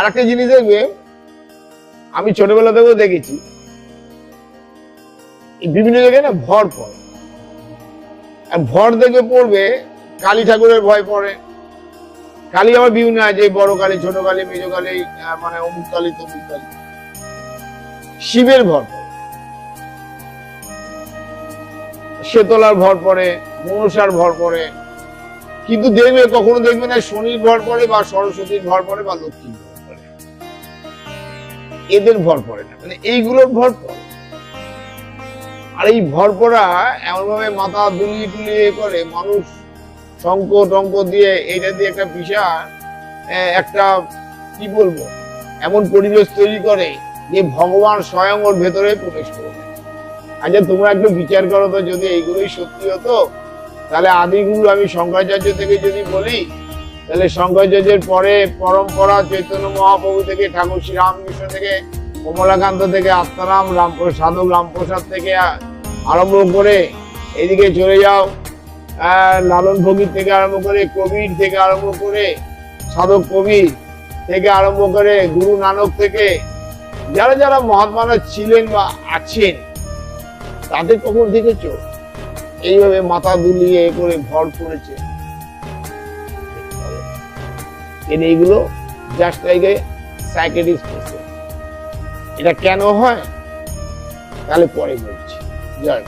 আর একটা জিনিস দেখবে, আমি ছোটবেলা থেকেও দেখেছি বিভিন্ন জায়গায় না ভর পড়ে, আর ভর দেখে পড়বে কালী ঠাকুরের ভয় পড়ে। কালী আবার বিভিন্ন আছে, বড় কালী, ছোট কালী, মেজ কালী, মানে অমুক কালী তমুক কালী। শিবের ভর পড়ে, শেতলার ভর পড়ে, মনসার ভর পড়ে, কিন্তু দেখবে কখনো দেখবে না শনির ভর পড়ে বা সরস্বতীর ভর পড়ে বা লক্ষ্মীর ভর পড়ে, এদের ভর পড়ে না, মানে এইগুলোর ভর পড়ে। আর এই ভর পড়া এমন ভাবে মাথা দুলিয়ে টুলিয়ে করে, মানুষ শঙ্খ টঙ্ক দিয়ে এইটা দিয়ে একটা বিশাল একটা কি বলবো এমন পরিবেশ তৈরি করে যে ভগবান স্বয়ং ওর ভেতরে প্রবেশ করবে। আচ্ছা তোমরা একটু বিচার করো তো, যদি এইগুলোই সত্যি হতো তাহলে আদিগুরু আমি শঙ্করাচার্য থেকে যদি বলি, তাহলে শঙ্করাচার্যের পরে পরম্পরা চৈতন্য মহাপ্রভু থেকে, ঠাকুর শ্রী রামকৃষ্ণ থেকে, কমলাকান্ত থেকে, আত্মারাম সাধক রামপ্রসাদ থেকে আরম্ভ করে এদিকে চলে যাও লালন ফকির থেকে আরম্ভ করে, কবির থেকে আরম্ভ করে, সাধক কবির থেকে আরম্ভ করে, গুরু নানক থেকে যারা যারা মহাত্মারা ছিলেন বা আছেন, তাদের কখন দেখেছো এইভাবে মাথা দুলিয়ে করে ভর করেছে? এইগুলো জাস্ট লাইক এ সাইকিয়াট্রিস্ট কেসে। এটা কেন হয় তাহলে পরে বলছি। জয়।